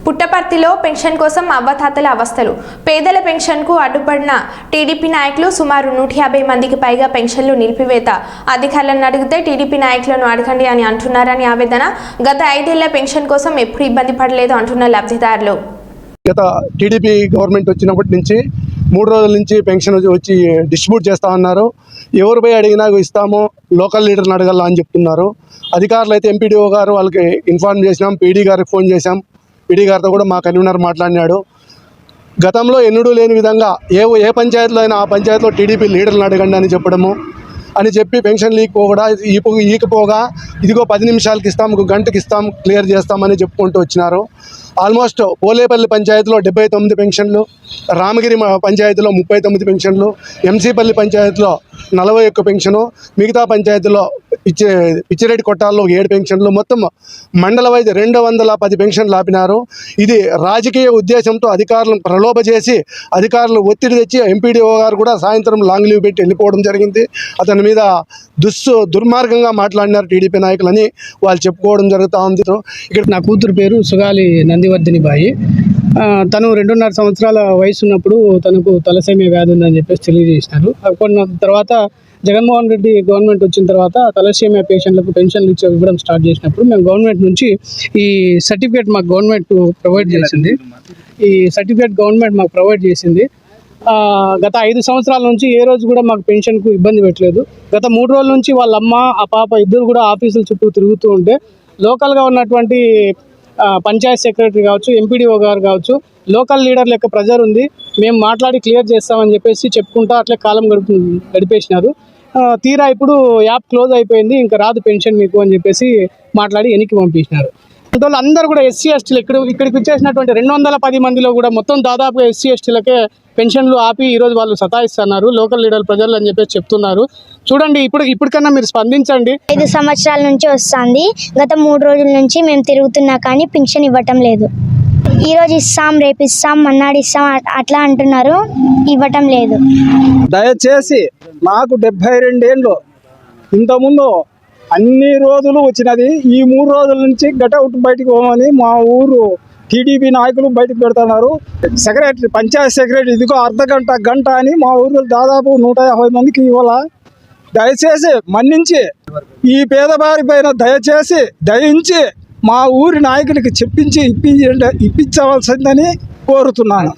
పుట్టపర్తిలో పెన్షన్ కోసం అవ్వతాతల అవస్థలు. పేదల పెన్షన్కు అడ్డుపడిన టీడీపీ నాయకులు సుమారు 150 మందికి పైగా పెన్షన్లు నిలిపివేత. అధికారులను అడిగితే టీడీపీ నాయకులను అడగండి అని అంటున్నారని ఆవేదన. గత 5 ఏళ్ల పెన్షన్ కోసం ఎప్పుడు ఇబ్బంది పడలేదు అంటున్న లబ్ధిదారులు. గత టీడీపీ గవర్నమెంట్ వచ్చినప్పటి నుంచి 3 రోజుల నుంచి పెన్షన్ వచ్చి డిస్ట్రిబ్యూట్ చేస్తూ ఉన్నారు. ఎవరు పోయి అడిగినా ఇస్తాము, లోకల్ లీడర్ని అడగాల అని చెప్తున్నారు. అధికారులు అయితే ఎంపీడీఓ గారు వాళ్ళకి ఇన్ఫార్మ్ చేసినాం, పీడీ గారికి ఫోన్ చేశాం. పీడీ గారితో కూడా మా కన్వీనర్ మాట్లాడినాడు. గతంలో ఎన్నడూ లేని విధంగా ఏ పంచాయతీలో అయినా ఆ పంచాయతీలో టీడీపీ లీడర్ని అడగండి అని చెప్పడము అని చెప్పి పెన్షన్ ఈకపోగా ఇదిగో 10 నిమిషాలకి ఇస్తాం, 1 గంటకి ఇస్తాం, క్లియర్ చేస్తామని చెప్పుకుంటూ వచ్చినారు. ఆల్మోస్ట్ పోలేపల్లి పంచాయతీలో 79 పెన్షన్లు, రామగిరి పంచాయతీలో 39 పెన్షన్లు, ఎంసీపల్లి పంచాయతీలో 41 పెన్షను, మిగతా పంచాయతీలో పిచ్చిరెడ్డి కొట్టాల్లో 7 పెన్షన్లు, మొత్తం మండల వైద్య 210 పెన్షన్లు ఆపినారు. ఇది రాజకీయ ఉద్దేశంతో అధికారులను ప్రలోభ చేసి అధికారులు ఒత్తిడి తెచ్చి ఎంపీడీఓ గారు కూడా సాయంత్రం లాంగ్ లీవ్ పెట్టి వెళ్ళిపోవడం జరిగింది. అతని మీద దుర్మార్గంగా మాట్లాడినారు టీడీపీ నాయకులని వాళ్ళు చెప్పుకోవడం జరుగుతూ ఉంది. ఇక్కడ నా కూతురు పేరు సుగాలి నందివర్ధిని బాయి. తను 2.5 సంవత్సరాల వయసు ఉన్నప్పుడు తనకు తలసేమియా వ్యాధి ఉందని చెప్పేసి తెలియజేసినారు. కొన్ని తర్వాత జగన్మోహన్ రెడ్డి గవర్నమెంట్ వచ్చిన తర్వాత తలసేమియా పేషెంట్లకు పెన్షన్లు ఇవ్వడం స్టార్ట్ చేసినప్పుడు మేము గవర్నమెంట్ నుంచి ఈ సర్టిఫికేట్ మాకు గవర్నమెంట్ ప్రొవైడ్ చేసింది. గత 5 సంవత్సరాల నుంచి ఏ రోజు కూడా మాకు పెన్షన్కు ఇబ్బంది పెట్టలేదు. గత 3 రోజుల నుంచి వాళ్ళ అమ్మ ఆ పాప ఇద్దరు కూడా ఆఫీసుల చుట్టూ తిరుగుతూ ఉంటే లోకల్గా ఉన్నటువంటి పంచాయత్ సెక్రటరీ కావచ్చు, ఎంపీడీఓ గారు కావచ్చు, లోకల్ లీడర్ లెక్క ప్రెజర్ ఉంది, మేము మాట్లాడి క్లియర్ చేస్తామని చెప్పేసి చెప్పుకుంటా అట్లే కాలం గడిపేసినారు. తీరా ఇప్పుడు యాప్ క్లోజ్ అయిపోయింది, ఇంకా రాదు పెన్షన్ మీకు అని చెప్పేసి మాట్లాడి వెనక్కి పంపించినారు. అందువల్ల అందరూ కూడా ఎస్సీ ఎస్టీలు ఇక్కడికి వచ్చేసినటువంటి 210 మందిలో కూడా మొత్తం దాదాపుగా ఎస్సీ ఎస్టీలకే పెన్షన్లు ఆపి ఈరోజు వాళ్ళు సతాయిస్తున్నారు లోకల్ లీడర్ ప్రజలు అని చెప్పేసి చెప్తున్నారు. చూడండి, ఇప్పటికన్నా మీరు స్పందించండి. 5 సంవత్సరాల నుంచి వస్తుంది. గత 3 రోజుల నుంచి మేము తిరుగుతున్నా కానీ పెన్షన్ ఇవ్వటం లేదు. ఈరోజు ఇస్తాం, రేపు ఇస్తాం, మన్నాడు ఇస్తాం అట్లా అంటున్నారు, ఇవ్వటం లేదు. దయచేసి నాకు 72 ఏళ్ళు, ఇంతకుముందు అన్ని రోజులు వచ్చినది. ఈ 3 రోజుల నుంచి గటౌట్ బయటకు పోమని మా ఊరు టీడీపీ నాయకులు బయటకు పెడుతున్నారు. సెక్రటరీ, పంచాయత్ సెక్రటరీ ఇదిగో గంట అని మా ఊరిలో దాదాపు 150 మందికి ఇవ్వాల. దయచేసి మన్నించి ఈ పేదవారి పైన దయించి మా ఊరి నాయకులకి చెప్పించి ఇప్పించవలసిందని కోరుతున్నాను.